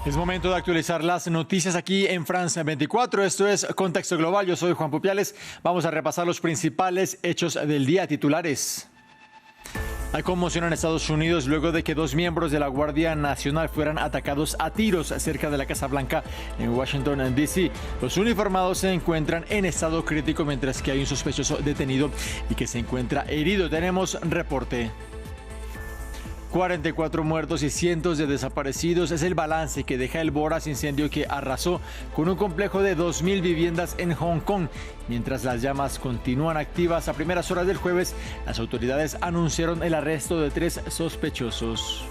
Es momento de actualizar las noticias aquí en Francia 24. Esto es Contexto Global. Yo soy Juan Pupiales. Vamos a repasar los principales hechos del día. Titulares. Hay conmoción en Estados Unidos luego de que 2 miembros de la Guardia Nacional fueran atacados a tiros cerca de la Casa Blanca en Washington, D.C. Los uniformados se encuentran en estado crítico mientras que hay un sospechoso detenido y que se encuentra herido. Tenemos reporte. 44 muertos y cientos de desaparecidos es el balance que deja el voraz incendio que arrasó con un complejo de 2.000 viviendas en Hong Kong. Mientras las llamas continúan activas, a primeras horas del jueves, las autoridades anunciaron el arresto de 3 sospechosos.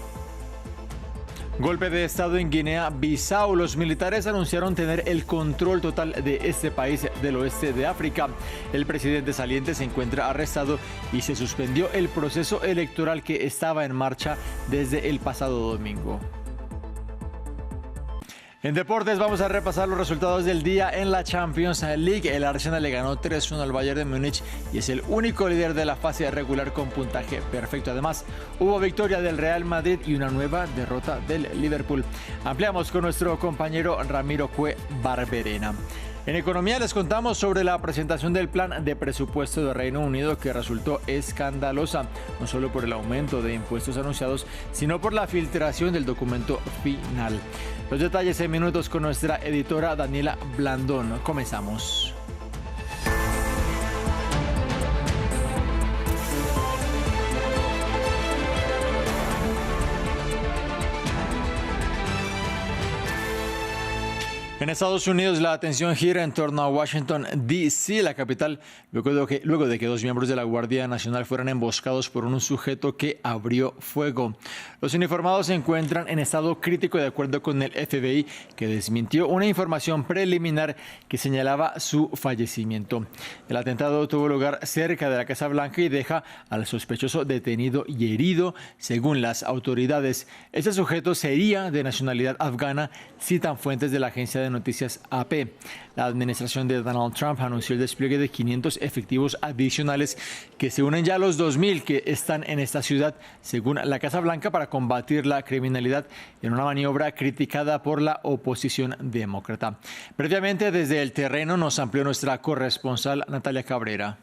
Golpe de estado en Guinea-Bissau. Los militares anunciaron tener el control total de este país del oeste de África. El presidente saliente se encuentra arrestado y se suspendió el proceso electoral que estaba en marcha desde el pasado domingo. En deportes vamos a repasar los resultados del día en la Champions League. El Arsenal le ganó 3-1 al Bayern de Múnich y es el único líder de la fase regular con puntaje perfecto. Además, hubo victoria del Real Madrid y una nueva derrota del Liverpool. Ampliamos con nuestro compañero Ramiro Cue Barberena. En economía les contamos sobre la presentación del plan de presupuesto de Reino Unido que resultó escandalosa, no solo por el aumento de impuestos anunciados, sino por la filtración del documento final. Los detalles en minutos con nuestra editora Daniela Blandón. Comenzamos. En Estados Unidos, la atención gira en torno a Washington, D.C., la capital, luego de que 2 miembros de la Guardia Nacional fueran emboscados por un sujeto que abrió fuego. Los uniformados se encuentran en estado crítico de acuerdo con el FBI, que desmintió una información preliminar que señalaba su fallecimiento. El atentado tuvo lugar cerca de la Casa Blanca y deja al sospechoso detenido y herido, según las autoridades. Este sujeto sería de nacionalidad afgana, citan fuentes de la agencia de noticias AP. La administración de Donald Trump anunció el despliegue de 500 efectivos adicionales que se unen ya a los 2.000 que están en esta ciudad, según la Casa Blanca, para combatir la criminalidad en una maniobra criticada por la oposición demócrata. Previamente, desde el terreno nos amplió nuestra corresponsal Natalia Cabrera.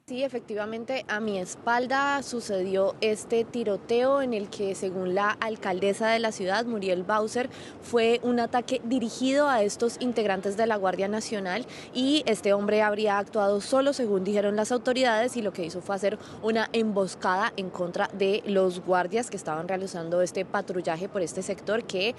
Sí, efectivamente, a mi espalda sucedió este tiroteo en el que, según la alcaldesa de la ciudad, Muriel Bowser, fue un ataque dirigido a estos integrantes de la Guardia Nacional y este hombre habría actuado solo, según dijeron las autoridades, y lo que hizo fue hacer una emboscada en contra de los guardias que estaban realizando este patrullaje por este sector que,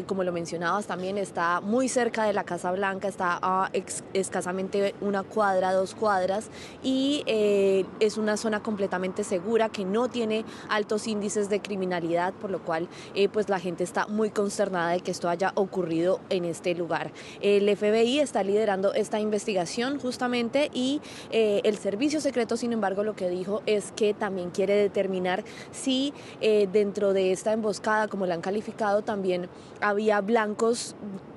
como lo mencionabas, también está muy cerca de la Casa Blanca, está a escasamente 1 cuadra, 2 cuadras y es una zona completamente segura que no tiene altos índices de criminalidad, por lo cual pues la gente está muy consternada de que esto haya ocurrido en este lugar. El FBI está liderando esta investigación justamente y el servicio secreto, sin embargo, lo que dijo es que también quiere determinar si dentro de esta emboscada, como la han calificado, también había blancos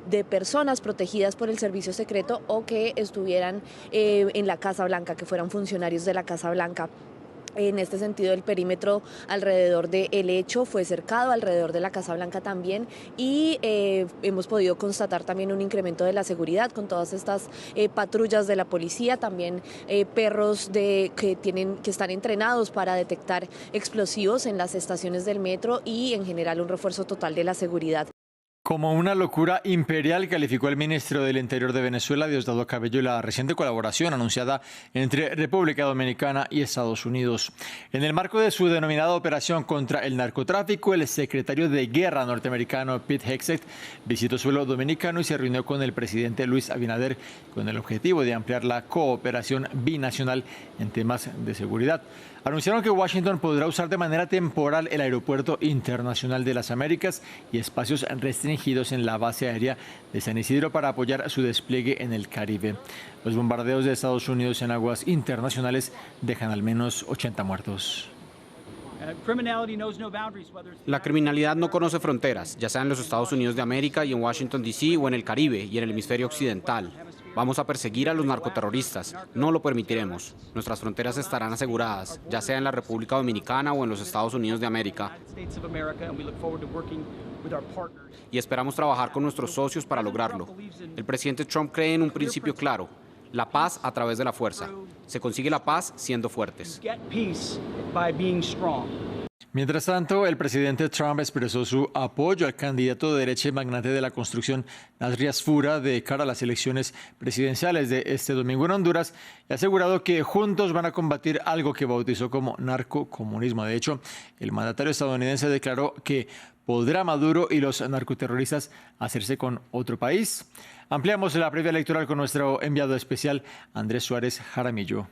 de personas protegidas por el servicio secreto o que estuvieran en la Casa Blanca, que fueran funcionarios de la Casa Blanca. En este sentido, el perímetro alrededor del hecho fue cercado, alrededor de la Casa Blanca también, y hemos podido constatar también un incremento de la seguridad con todas estas patrullas de la policía, también perros que están entrenados para detectar explosivos en las estaciones del metro y en general un refuerzo total de la seguridad. Como una locura imperial, calificó el ministro del Interior de Venezuela, Diosdado Cabello, la reciente colaboración anunciada entre República Dominicana y Estados Unidos. En el marco de su denominada operación contra el narcotráfico, el secretario de Guerra norteamericano Pete Hegseth visitó suelo dominicano y se reunió con el presidente Luis Abinader con el objetivo de ampliar la cooperación binacional en temas de seguridad. Anunciaron que Washington podrá usar de manera temporal el Aeropuerto Internacional de las Américas y espacios restringidos en la base aérea de San Isidro para apoyar su despliegue en el Caribe. Los bombardeos de Estados Unidos en aguas internacionales dejan al menos 80 muertos. La criminalidad no conoce fronteras, ya sea en los Estados Unidos de América y en Washington, D.C. o en el Caribe y en el hemisferio occidental. Vamos a perseguir a los narcoterroristas, no lo permitiremos. Nuestras fronteras estarán aseguradas, ya sea en la República Dominicana o en los Estados Unidos de América. Y esperamos trabajar con nuestros socios para lograrlo. El presidente Trump cree en un principio claro: la paz a través de la fuerza. Se consigue la paz siendo fuertes. Mientras tanto, el presidente Trump expresó su apoyo al candidato de derecha y magnate de la construcción, Nasri Asfura, de cara a las elecciones presidenciales de este domingo en Honduras, y ha asegurado que juntos van a combatir algo que bautizó como narcocomunismo. De hecho, el mandatario estadounidense declaró que ¿podrá Maduro y los narcoterroristas hacerse con otro país? Ampliamos la previa electoral con nuestro enviado especial, Andrés Suárez Jaramillo.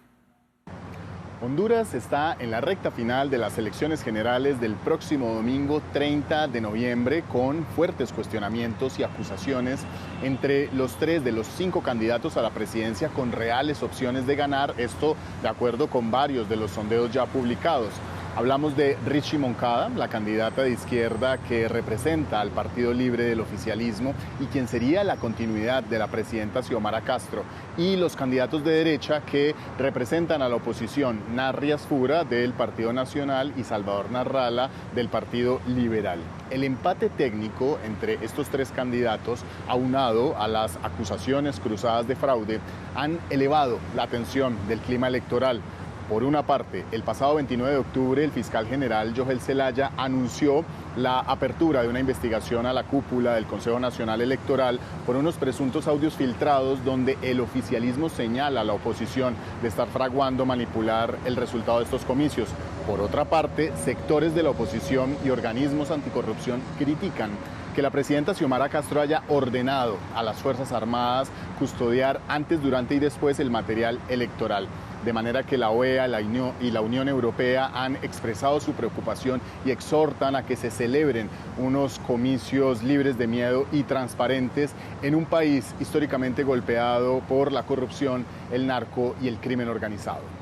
Honduras está en la recta final de las elecciones generales del próximo domingo 30 de noviembre, con fuertes cuestionamientos y acusaciones entre los 3 de los 5 candidatos a la presidencia con reales opciones de ganar, esto de acuerdo con varios de los sondeos ya publicados. Hablamos de Richie Moncada, la candidata de izquierda que representa al Partido Libre del Oficialismo y quien sería la continuidad de la presidenta Xiomara Castro, y los candidatos de derecha que representan a la oposición, Nasri Asfura del Partido Nacional y Salvador Narrala del Partido Liberal. El empate técnico entre estos 3 candidatos, aunado a las acusaciones cruzadas de fraude, han elevado la tensión del clima electoral. Por una parte, el pasado 29 de octubre, el fiscal general Joel Zelaya anunció la apertura de una investigación a la cúpula del Consejo Nacional Electoral por unos presuntos audios filtrados donde el oficialismo señala a la oposición de estar fraguando manipular el resultado de estos comicios. Por otra parte, sectores de la oposición y organismos anticorrupción critican que la presidenta Xiomara Castro haya ordenado a las Fuerzas Armadas custodiar antes, durante y después el material electoral. De manera que la OEA y la Unión Europea han expresado su preocupación y exhortan a que se celebren unos comicios libres de miedo y transparentes en un país históricamente golpeado por la corrupción, el narco y el crimen organizado.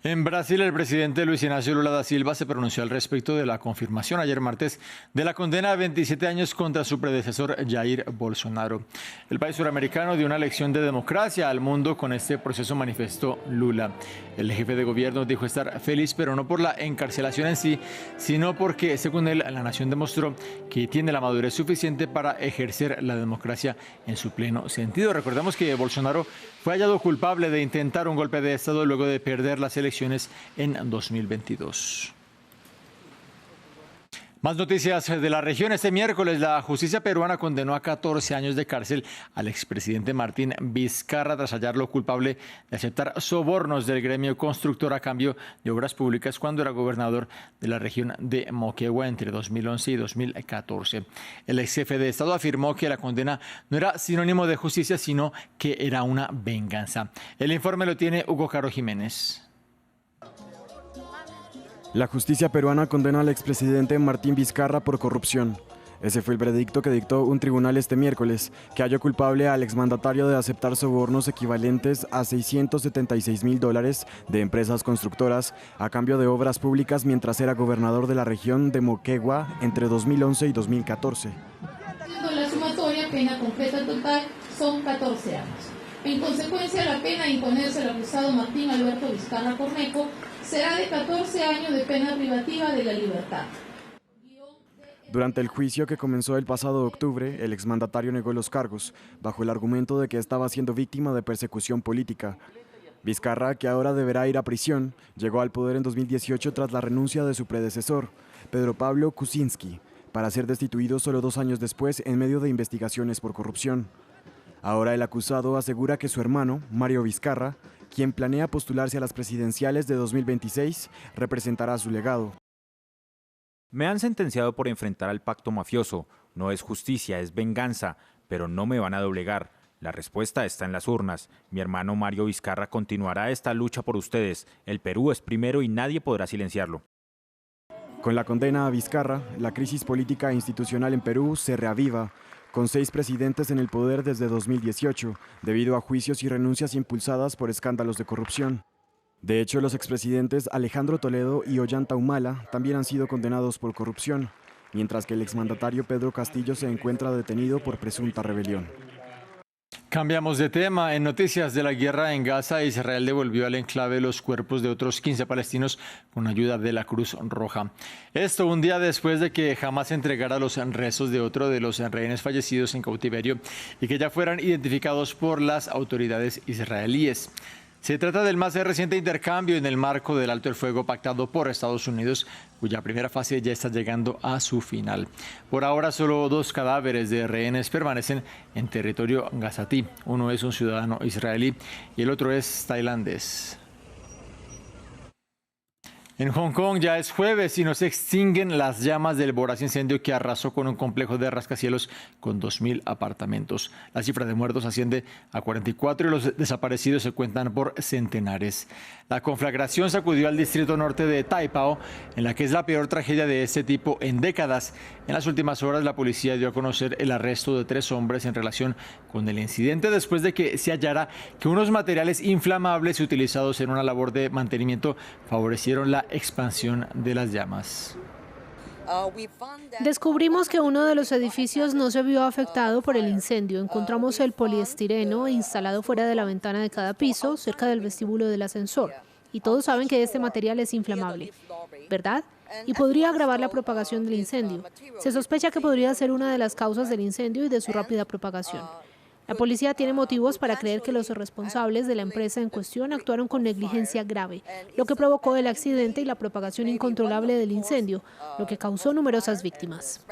En Brasil, el presidente Luis Ignacio Lula da Silva se pronunció al respecto de la confirmación ayer martes de la condena a 27 años contra su predecesor Jair Bolsonaro. El país suramericano dio una lección de democracia al mundo con este proceso, manifestó Lula. El jefe de gobierno dijo estar feliz, pero no por la encarcelación en sí, sino porque, según él, la nación demostró que tiene la madurez suficiente para ejercer la democracia en su pleno sentido. Recordemos que Bolsonaro fue hallado culpable de intentar un golpe de Estado luego de perder las elecciones en 2022. Más noticias de la región. Este miércoles la justicia peruana condenó a 14 años de cárcel al expresidente Martín Vizcarra tras hallarlo culpable de aceptar sobornos del gremio constructor a cambio de obras públicas cuando era gobernador de la región de Moquegua entre 2011 y 2014. El ex jefe de Estado afirmó que la condena no era sinónimo de justicia, sino que era una venganza. El informe lo tiene Hugo Caro Jiménez. La justicia peruana condena al expresidente Martín Vizcarra por corrupción. Ese fue el veredicto que dictó un tribunal este miércoles, que halló culpable al exmandatario de aceptar sobornos equivalentes a $676.000 de empresas constructoras a cambio de obras públicas mientras era gobernador de la región de Moquegua entre 2011 y 2014. La sumatoria pena concreta total son 14 años. En consecuencia, la pena a imponerse al acusado Martín Alberto Vizcarra Cornejo será de 14 años de pena privativa de la libertad. Durante el juicio que comenzó el pasado octubre, el exmandatario negó los cargos, bajo el argumento de que estaba siendo víctima de persecución política. Vizcarra, que ahora deberá ir a prisión, llegó al poder en 2018 tras la renuncia de su predecesor, Pedro Pablo Kuczynski, para ser destituido solo 2 años después en medio de investigaciones por corrupción. Ahora el acusado asegura que su hermano, Mario Vizcarra, quien planea postularse a las presidenciales de 2026, representará su legado. Me han sentenciado por enfrentar al pacto mafioso. No es justicia, es venganza, pero no me van a doblegar. La respuesta está en las urnas. Mi hermano Mario Vizcarra continuará esta lucha por ustedes. El Perú es primero y nadie podrá silenciarlo. Con la condena a Vizcarra, la crisis política e institucional en Perú se reaviva, con 6 presidentes en el poder desde 2018, debido a juicios y renuncias impulsadas por escándalos de corrupción. De hecho, los expresidentes Alejandro Toledo y Ollanta Humala también han sido condenados por corrupción, mientras que el exmandatario Pedro Castillo se encuentra detenido por presunta rebelión. Cambiamos de tema. En noticias de la guerra en Gaza, Israel devolvió al enclave los cuerpos de otros 15 palestinos con ayuda de la Cruz Roja. Esto un día después de que Hamás entregara los restos de otro de los rehenes fallecidos en cautiverio y que ya fueran identificados por las autoridades israelíes. Se trata del más reciente intercambio en el marco del alto el fuego pactado por Estados Unidos, cuya primera fase ya está llegando a su final. Por ahora, solo 2 cadáveres de rehenes permanecen en territorio gazatí. Uno es un ciudadano israelí y el otro es tailandés. En Hong Kong ya es jueves y no se extinguen las llamas del voraz incendio que arrasó con un complejo de rascacielos con 2.000 apartamentos. La cifra de muertos asciende a 44 y los desaparecidos se cuentan por centenares. La conflagración sacudió al distrito norte de Tai Po, en la que es la peor tragedia de este tipo en décadas. En las últimas horas, la policía dio a conocer el arresto de 3 hombres en relación con el incidente después de que se hallara que unos materiales inflamables utilizados en una labor de mantenimiento favorecieron la expansión de las llamas. Descubrimos que uno de los edificios no se vio afectado por el incendio. Encontramos el poliestireno instalado fuera de la ventana de cada piso, cerca del vestíbulo del ascensor. Y todos saben que este material es inflamable, ¿verdad? Y podría agravar la propagación del incendio. Se sospecha que podría ser una de las causas del incendio y de su rápida propagación. La policía tiene motivos para creer que los responsables de la empresa en cuestión actuaron con negligencia grave, lo que provocó el accidente y la propagación incontrolable del incendio, lo que causó numerosas víctimas.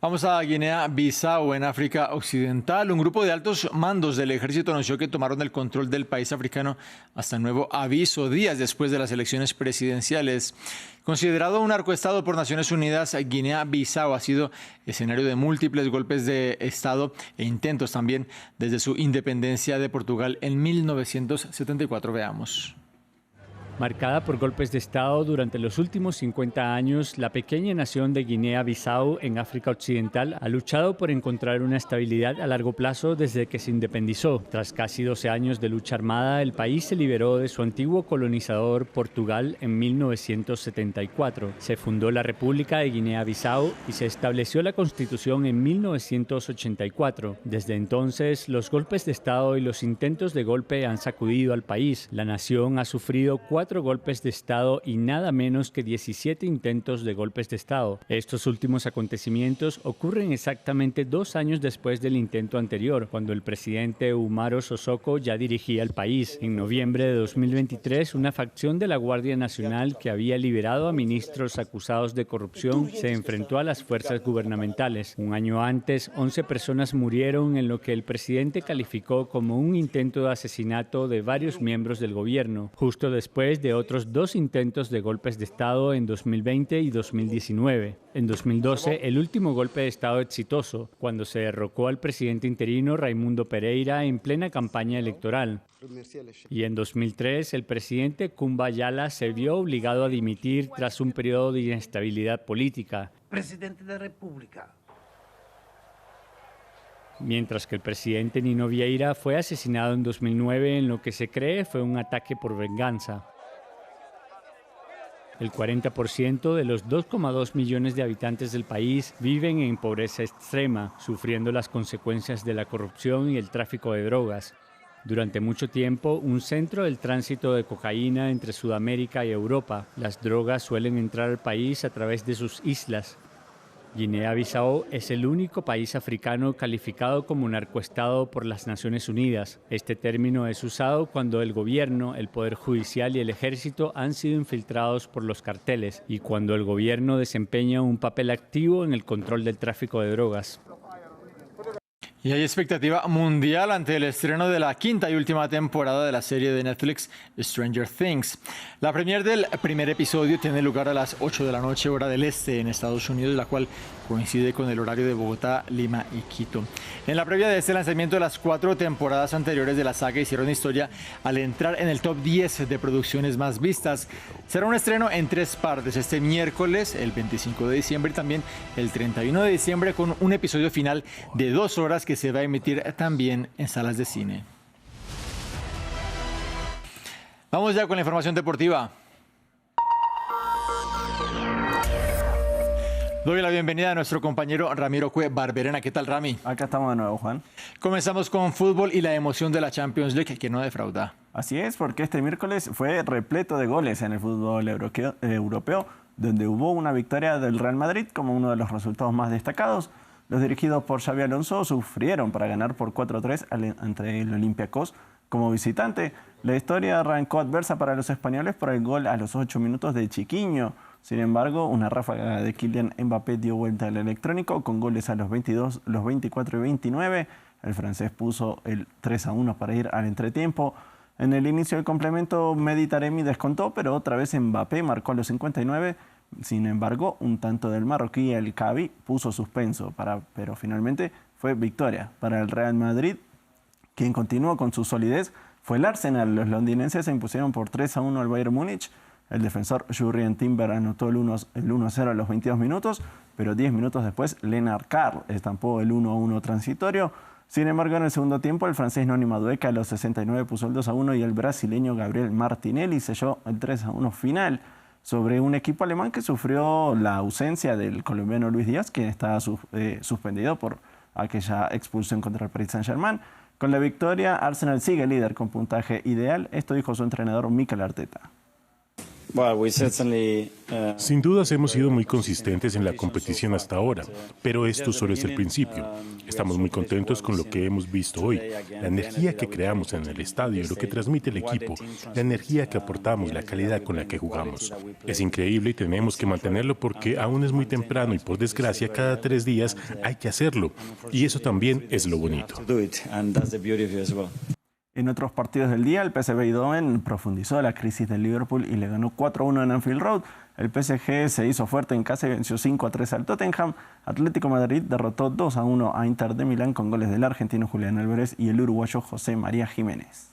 Vamos a Guinea-Bissau, en África Occidental. Un grupo de altos mandos del ejército anunció que tomaron el control del país africano hasta nuevo aviso, días después de las elecciones presidenciales. Considerado un narcoestado por Naciones Unidas, Guinea-Bissau ha sido escenario de múltiples golpes de Estado e intentos también desde su independencia de Portugal en 1974. Veamos. Marcada por golpes de Estado durante los últimos 50 años, la pequeña nación de Guinea-Bissau en África Occidental ha luchado por encontrar una estabilidad a largo plazo desde que se independizó. Tras casi 12 años de lucha armada, el país se liberó de su antiguo colonizador Portugal en 1974. Se fundó la República de Guinea-Bissau y se estableció la Constitución en 1984. Desde entonces, los golpes de Estado y los intentos de golpe han sacudido al país. La nación ha sufrido 4 golpes de Estado y nada menos que 17 intentos de golpes de Estado. Estos últimos acontecimientos ocurren exactamente 2 años después del intento anterior, cuando el presidente Umaro Sissoco ya dirigía el país. En noviembre de 2023, una facción de la Guardia Nacional que había liberado a ministros acusados de corrupción se enfrentó a las fuerzas gubernamentales. Un año antes, 11 personas murieron en lo que el presidente calificó como un intento de asesinato de varios miembros del gobierno. Justo después de otros 2 intentos de golpes de Estado en 2020 y 2019. En 2012, el último golpe de Estado exitoso, cuando se derrocó al presidente interino Raimundo Pereira en plena campaña electoral. Y en 2003, el presidente Kumba Yala se vio obligado a dimitir tras un periodo de inestabilidad política. Presidente de la República. Mientras que el presidente Nino Vieira fue asesinado en 2009 en lo que se cree fue un ataque por venganza. El 40% de los 2,2 millones de habitantes del país viven en pobreza extrema, sufriendo las consecuencias de la corrupción y el tráfico de drogas. Durante mucho tiempo, un centro del tránsito de cocaína entre Sudamérica y Europa. Las drogas suelen entrar al país a través de sus islas. Guinea-Bissau es el único país africano calificado como narcoestado por las Naciones Unidas. Este término es usado cuando el gobierno, el poder judicial y el ejército han sido infiltrados por los carteles y cuando el gobierno desempeña un papel activo en el control del tráfico de drogas. Y hay expectativa mundial ante el estreno de la 5ª y última temporada de la serie de Netflix Stranger Things. La premier del primer episodio tiene lugar a las 8 de la noche, hora del este, en Estados Unidos, la cual coincide con el horario de Bogotá, Lima y Quito. En la previa de este lanzamiento, las 4 temporadas anteriores de la saga hicieron historia al entrar en el top 10 de producciones más vistas. Será un estreno en 3 partes, este miércoles, el 25 de diciembre y también el 31 de diciembre, con un episodio final de 2 horas que se va a emitir también en salas de cine. Vamos ya con la información deportiva. Doy la bienvenida a nuestro compañero Ramiro Cue Barberena. ¿Qué tal, Rami? Acá estamos de nuevo, Juan. Comenzamos con fútbol y la emoción de la Champions League, que no defrauda. Así es, porque este miércoles fue repleto de goles en el fútbol europeo, donde hubo una victoria del Real Madrid como uno de los resultados más destacados. Los dirigidos por Xabi Alonso sufrieron para ganar por 4-3 ante el Olympiacos como visitante. La historia arrancó adversa para los españoles por el gol a los 8 minutos de Chiquiño. Sin embargo, una ráfaga de Kylian Mbappé dio vuelta al electrónico con goles a los 22, los 24 y 29. El francés puso el 3-1 para ir al entretiempo. En el inicio del complemento, Mehdi Taremi descontó, pero otra vez Mbappé marcó a los 59. Sin embargo, un tanto del marroquí El Kaabi puso suspenso, pero finalmente fue victoria para el Real Madrid, quien continuó con su solidez. Fue el Arsenal. Los londinenses se impusieron por 3-1 al Bayern Múnich. El defensor Jurrien Timber anotó el 1-0 a los 22 minutos, pero 10 minutos después Lennart Carl estampó el 1-1 transitorio. Sin embargo, en el segundo tiempo, el francés Noni Madueca a los 69 puso el 2-1 y el brasileño Gabriel Martinelli selló el 3-1 final sobre un equipo alemán que sufrió la ausencia del colombiano Luis Díaz, quien estaba suspendido por aquella expulsión contra el Paris Saint-Germain. Con la victoria, Arsenal sigue líder con puntaje ideal. Esto dijo su entrenador Mikel Arteta. Sin dudas hemos sido muy consistentes en la competición hasta ahora, pero esto solo es el principio. Estamos muy contentos con lo que hemos visto hoy, la energía que creamos en el estadio, lo que transmite el equipo, la energía que aportamos, la calidad con la que jugamos. Es increíble y tenemos que mantenerlo porque aún es muy temprano y por desgracia cada 3 días hay que hacerlo, y eso también es lo bonito. En otros partidos del día, el PSV Eindhoven profundizó la crisis del Liverpool y le ganó 4-1 en Anfield Road. El PSG se hizo fuerte en casa y venció 5-3 al Tottenham. Atlético Madrid derrotó 2-1 a Inter de Milán con goles del argentino Julián Álvarez y el uruguayo José María Jiménez.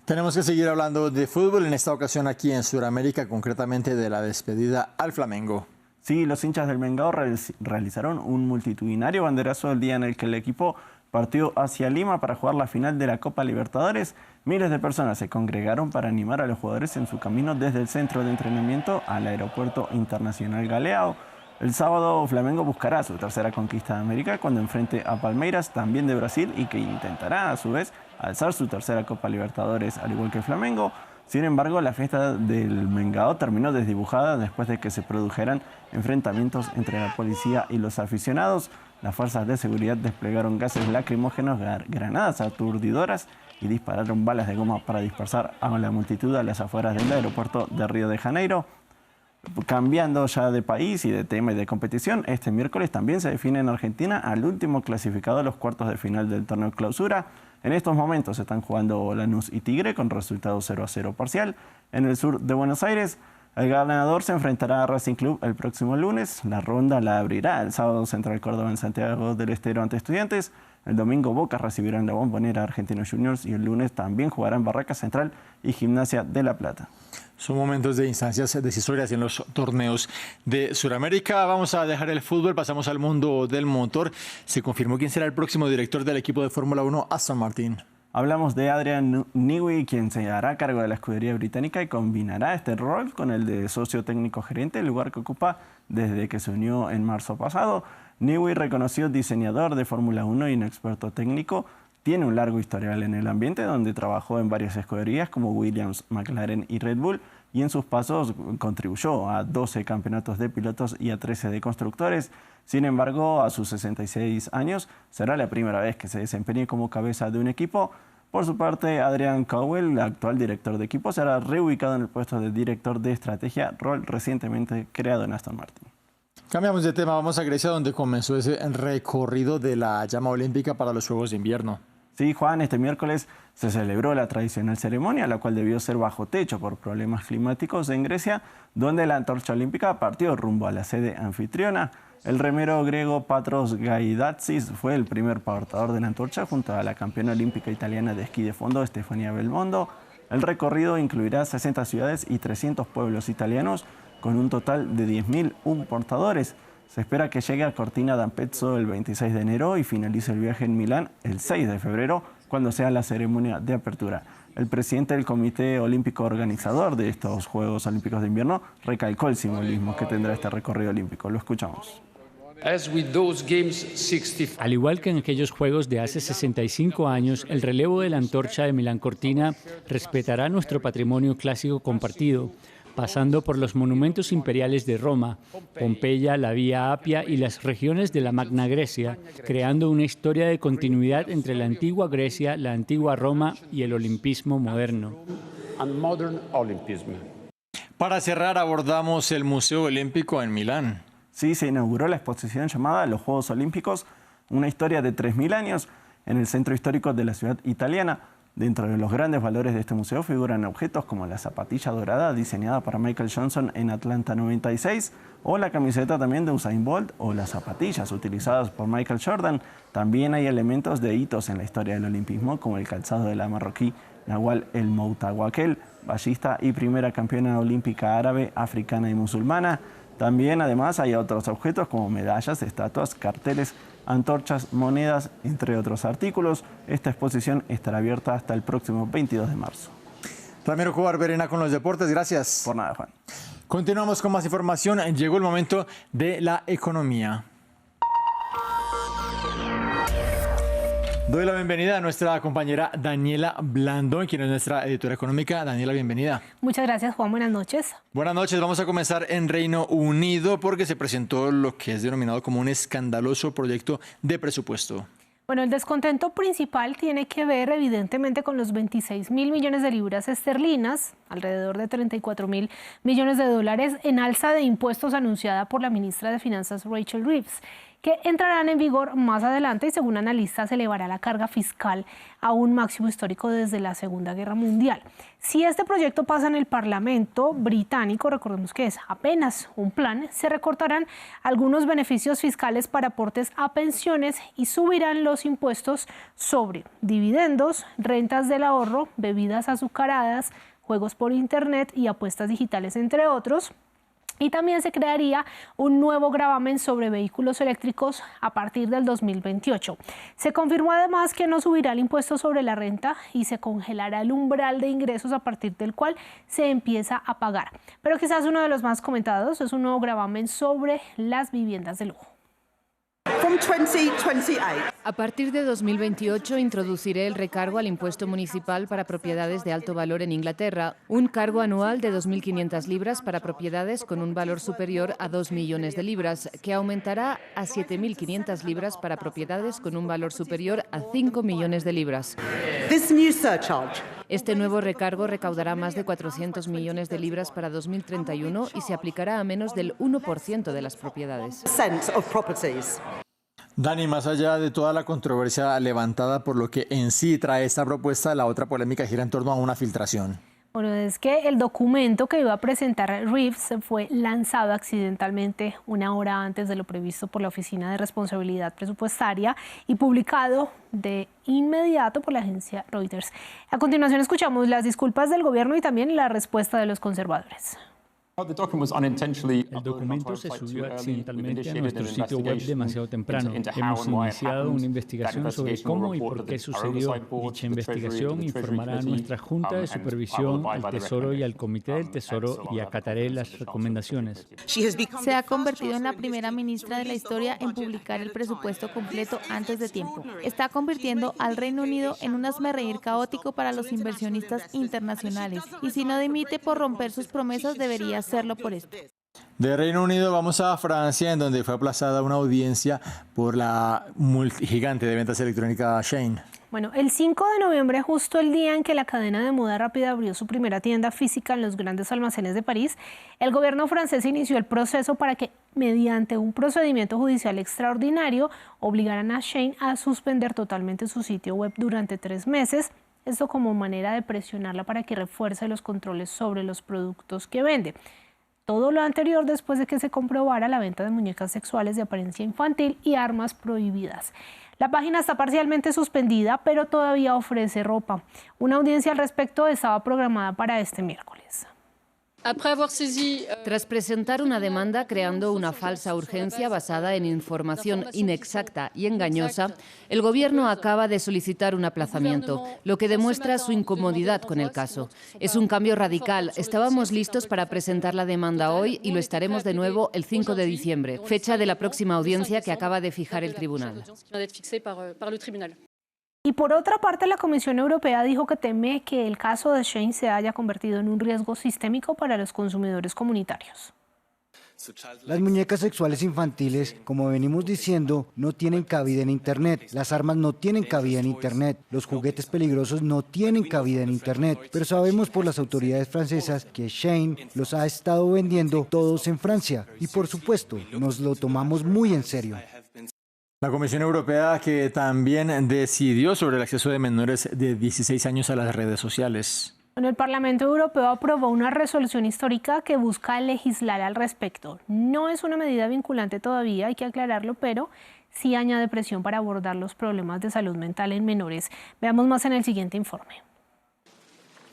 Tenemos que seguir hablando de fútbol, en esta ocasión aquí en Sudamérica, concretamente de la despedida al Flamengo. Sí, los hinchas del Mengao realizaron un multitudinario banderazo el día en el que el equipo partió hacia Lima para jugar la final de la Copa Libertadores. Miles de personas se congregaron para animar a los jugadores en su camino desde el centro de entrenamiento al Aeropuerto Internacional Galeao. El sábado, Flamengo buscará su tercera conquista de América cuando enfrente a Palmeiras, también de Brasil, y que intentará a su vez alzar su tercera Copa Libertadores, al igual que Flamengo. Sin embargo, la fiesta del Mengao terminó desdibujada después de que se produjeran enfrentamientos entre la policía y los aficionados. Las fuerzas de seguridad desplegaron gases lacrimógenos, granadas aturdidoras y dispararon balas de goma para dispersar a la multitud a las afueras del aeropuerto de Río de Janeiro. Cambiando ya de país y de tema y de competición, este miércoles también se define en Argentina al último clasificado a los cuartos de final del torneo Clausura. En estos momentos se están jugando Lanús y Tigre con resultado 0-0 parcial. En el sur de Buenos Aires, el ganador se enfrentará a Racing Club el próximo lunes. La ronda la abrirá el sábado Central Córdoba en Santiago del Estero ante Estudiantes. El domingo Boca recibirá en la Bombonera a Argentinos Juniors y el lunes también jugarán Barracas Central y Gimnasia de La Plata. Son momentos de instancias decisorias en los torneos de Sudamérica. Vamos a dejar el fútbol, pasamos al mundo del motor. Se confirmó quién será el próximo director del equipo de Fórmula 1, Aston Martin. Hablamos de Adrian Newey, quien se hará cargo de la escudería británica y combinará este rol con el de socio técnico gerente, el lugar que ocupa desde que se unió en marzo pasado. Newey, reconocido diseñador de Fórmula 1 y un experto técnico, tiene un largo historial en el ambiente donde trabajó en varias escuderías como Williams, McLaren y Red Bull, y en sus pasos contribuyó a 12 campeonatos de pilotos y a 13 de constructores. Sin embargo, a sus 66 años será la primera vez que se desempeñe como cabeza de un equipo. Por su parte, Adrian Cowell, el actual director de equipo, será reubicado en el puesto de director de estrategia, rol recientemente creado en Aston Martin. Cambiamos de tema, vamos a Grecia, donde comenzó ese recorrido de la llama olímpica para los Juegos de Invierno. Sí, Juan, este miércoles se celebró la tradicional ceremonia, la cual debió ser bajo techo por problemas climáticos en Grecia, donde la antorcha olímpica partió rumbo a la sede anfitriona. El remero griego Patros Gaidatsis fue el primer portador de la antorcha junto a la campeona olímpica italiana de esquí de fondo, Stefania Belmondo. El recorrido incluirá 60 ciudades y 300 pueblos italianos, con un total de 10.001 portadores. Se espera que llegue a Cortina d'Ampezzo el 26 de enero y finalice el viaje en Milán el 6 de febrero, cuando sea la ceremonia de apertura. El presidente del Comité Olímpico Organizador de estos Juegos Olímpicos de Invierno recalcó el simbolismo que tendrá este recorrido olímpico. Lo escuchamos. Al igual que en aquellos Juegos de hace 65 años, el relevo de la antorcha de Milán Cortina respetará nuestro patrimonio clásico compartido, pasando por los monumentos imperiales de Roma, Pompeya, la Vía Apia y las regiones de la Magna Grecia, creando una historia de continuidad entre la antigua Grecia, la antigua Roma y el olimpismo moderno. Para cerrar, abordamos el Museo Olímpico en Milán. Sí, se inauguró la exposición llamada Los Juegos Olímpicos, una historia de 3.000 años en el centro histórico de la ciudad italiana. Dentro de los grandes valores de este museo figuran objetos como la zapatilla dorada diseñada para Michael Johnson en Atlanta 96, o la camiseta también de Usain Bolt, o las zapatillas utilizadas por Michael Jordan. También hay elementos de hitos en la historia del olimpismo, como el calzado de la marroquí Nawal El Moutawakel, ballista y primera campeona olímpica árabe, africana y musulmana. También, además, hay otros objetos como medallas, estatuas, carteles, antorchas, monedas, entre otros artículos. Esta exposición estará abierta hasta el próximo 22 de marzo. Ramiro Cubar Berena con los deportes, gracias. Por nada, Juan. Continuamos con más información. Llegó el momento de la economía. Doy la bienvenida a nuestra compañera Daniela Blandón, quien es nuestra editora económica. Daniela, bienvenida. Muchas gracias, Juan. Buenas noches. Buenas noches. Vamos a comenzar en Reino Unido porque se presentó lo que es denominado como un escandaloso proyecto de presupuesto. Bueno, el descontento principal tiene que ver evidentemente con los 26.000 millones de libras esterlinas, alrededor de 34.000 millones de dólares en alza de impuestos anunciada por la ministra de Finanzas Rachel Reeves, que entrarán en vigor más adelante y según analistas elevará la carga fiscal a un máximo histórico desde la Segunda Guerra Mundial. Si este proyecto pasa en el Parlamento británico, recordemos que es apenas un plan, se recortarán algunos beneficios fiscales para aportes a pensiones y subirán los impuestos sobre dividendos, rentas del ahorro, bebidas azucaradas, juegos por internet y apuestas digitales, entre otros. Y también se crearía un nuevo gravamen sobre vehículos eléctricos a partir del 2028. Se confirmó además que no subirá el impuesto sobre la renta y se congelará el umbral de ingresos a partir del cual se empieza a pagar. Pero quizás uno de los más comentados es un nuevo gravamen sobre las viviendas de lujo. A partir de 2028 introduciré el recargo al impuesto municipal para propiedades de alto valor en Inglaterra, un cargo anual de 2.500 libras para propiedades con un valor superior a 2 millones de libras, que aumentará a 7.500 libras para propiedades con un valor superior a 5 millones de libras. Este nuevo recargo recaudará más de 400 millones de libras para 2031 y se aplicará a menos del 1% de las propiedades. Dani, más allá de toda la controversia levantada por lo que en sí trae esta propuesta, la otra polémica gira en torno a una filtración. Bueno, es que el documento que iba a presentar Reeves fue lanzado accidentalmente una hora antes de lo previsto por la Oficina de Responsabilidad Presupuestaria y publicado de inmediato por la agencia Reuters. A continuación escuchamos las disculpas del gobierno y también la respuesta de los conservadores. El documento se subió accidentalmente a nuestro sitio web demasiado temprano. Hemos iniciado una investigación sobre cómo y por qué sucedió. Dicha investigación informará a nuestra Junta de Supervisión, al Tesoro y al Comité del Tesoro y acataré las recomendaciones. Se ha convertido en la primera ministra de la historia en publicar el presupuesto completo antes de tiempo. Está convirtiendo al Reino Unido en un hazmerreír caótico para los inversionistas internacionales. Y si no dimite por romper sus promesas, debería hacerlo por esto. De Reino Unido vamos a Francia, en donde fue aplazada una audiencia por la gigante de ventas electrónicas Shein. Bueno, el 5 de noviembre, justo el día en que la cadena de moda rápida abrió su primera tienda física en los grandes almacenes de París, el gobierno francés inició el proceso para que, mediante un procedimiento judicial extraordinario, obligaran a Shein a suspender totalmente su sitio web durante 3 meses. Esto como manera de presionarla para que refuerce los controles sobre los productos que vende. Todo lo anterior después de que se comprobara la venta de muñecas sexuales de apariencia infantil y armas prohibidas. La página está parcialmente suspendida, pero todavía ofrece ropa. Una audiencia al respecto estaba programada para este miércoles. Tras presentar una demanda creando una falsa urgencia basada en información inexacta y engañosa, el Gobierno acaba de solicitar un aplazamiento, lo que demuestra su incomodidad con el caso. Es un cambio radical. Estábamos listos para presentar la demanda hoy y lo estaremos de nuevo el 5 de diciembre, fecha de la próxima audiencia que acaba de fijar el tribunal. Y por otra parte, la Comisión Europea dijo que teme que el caso de Shein se haya convertido en un riesgo sistémico para los consumidores comunitarios. Las muñecas sexuales infantiles, como venimos diciendo, no tienen cabida en Internet. Las armas no tienen cabida en Internet. Los juguetes peligrosos no tienen cabida en Internet. Pero sabemos por las autoridades francesas que Shein los ha estado vendiendo todos en Francia. Y por supuesto, nos lo tomamos muy en serio. La Comisión Europea que también decidió sobre el acceso de menores de 16 años a las redes sociales. Bueno, el Parlamento Europeo aprobó una resolución histórica que busca legislar al respecto. No es una medida vinculante todavía, hay que aclararlo, pero sí añade presión para abordar los problemas de salud mental en menores. Veamos más en el siguiente informe.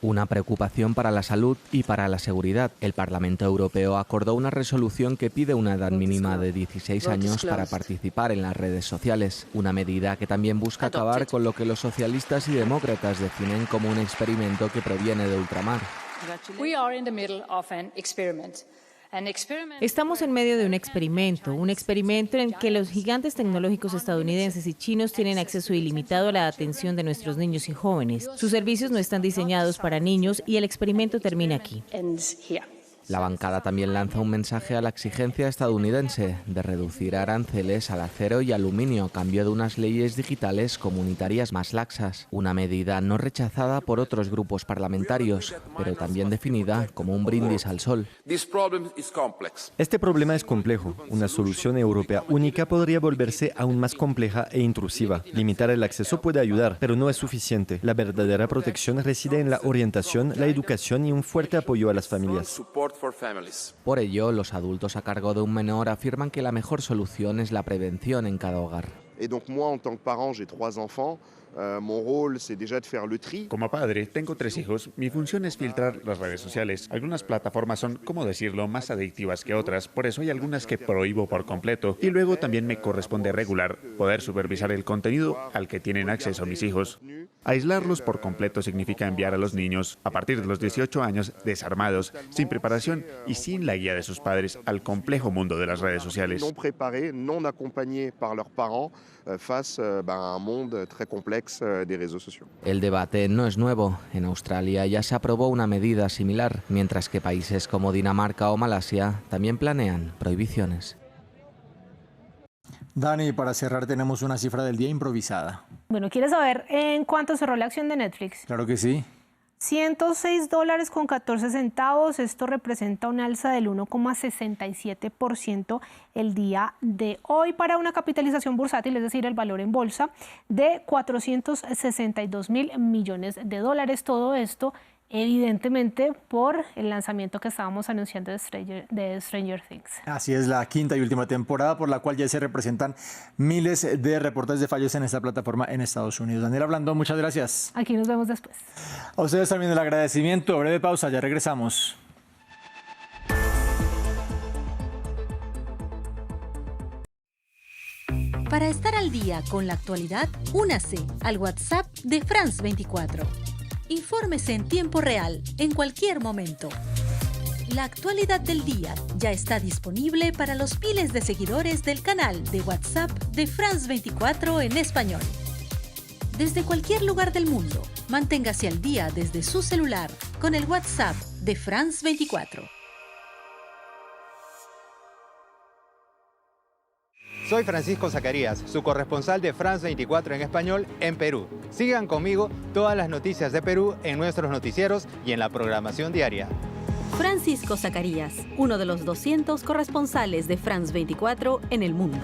Una preocupación para la salud y para la seguridad. El Parlamento Europeo acordó una resolución que pide una edad mínima de 16 años para participar en las redes sociales. Una medida que también busca acabar con lo que los socialistas y demócratas definen como un experimento que proviene de ultramar. Estamos en medio de un experimento en el que los gigantes tecnológicos estadounidenses y chinos tienen acceso ilimitado a la atención de nuestros niños y jóvenes. Sus servicios no están diseñados para niños y el experimento termina aquí. La bancada también lanza un mensaje a la exigencia estadounidense de reducir aranceles al acero y aluminio a cambio de unas leyes digitales comunitarias más laxas. Una medida no rechazada por otros grupos parlamentarios, pero también definida como un brindis al sol. Este problema es complejo. Una solución europea única podría volverse aún más compleja e intrusiva. Limitar el acceso puede ayudar, pero no es suficiente. La verdadera protección reside en la orientación, la educación y un fuerte apoyo a las familias. Por ello, los adultos a cargo de un menor afirman que la mejor solución es la prevención en cada hogar. Como padre, tengo 3 hijos. Mi función es filtrar las redes sociales. Algunas plataformas son, ¿cómo decirlo?, más adictivas que otras. Por eso hay algunas que prohíbo por completo. Y luego también me corresponde regular, poder supervisar el contenido al que tienen acceso mis hijos. Aislarlos por completo significa enviar a los niños, a partir de los 18 años, desarmados, sin preparación y sin la guía de sus padres, al complejo mundo de las redes sociales. El debate no es nuevo. En Australia ya se aprobó una medida similar, mientras que países como Dinamarca o Malasia también planean prohibiciones. Dani, para cerrar tenemos una cifra del día improvisada. Bueno, ¿quieres saber en cuánto cerró la acción de Netflix? Claro que sí. $106.14. Esto representa un alza del 1,67% el día de hoy para una capitalización bursátil, es decir, el valor en bolsa de $462.000 millones. Todo esto, evidentemente, por el lanzamiento que estábamos anunciando de Stranger Things. Así es, la quinta y última temporada por la cual ya se representan miles de reportes de fallos en esta plataforma en Estados Unidos. Daniela Blandón, muchas gracias. Aquí nos vemos después. A ustedes también el agradecimiento. Breve pausa, ya regresamos. Para estar al día con la actualidad, únase al WhatsApp de France 24. Infórmese en tiempo real, en cualquier momento. La actualidad del día ya está disponible para los miles de seguidores del canal de WhatsApp de France 24 en español. Desde cualquier lugar del mundo, manténgase al día desde su celular con el WhatsApp de France 24. Soy Francisco Zacarías, su corresponsal de France 24 en español en Perú. Sigan conmigo todas las noticias de Perú en nuestros noticieros y en la programación diaria. Francisco Zacarías, uno de los 200 corresponsales de France 24 en el mundo.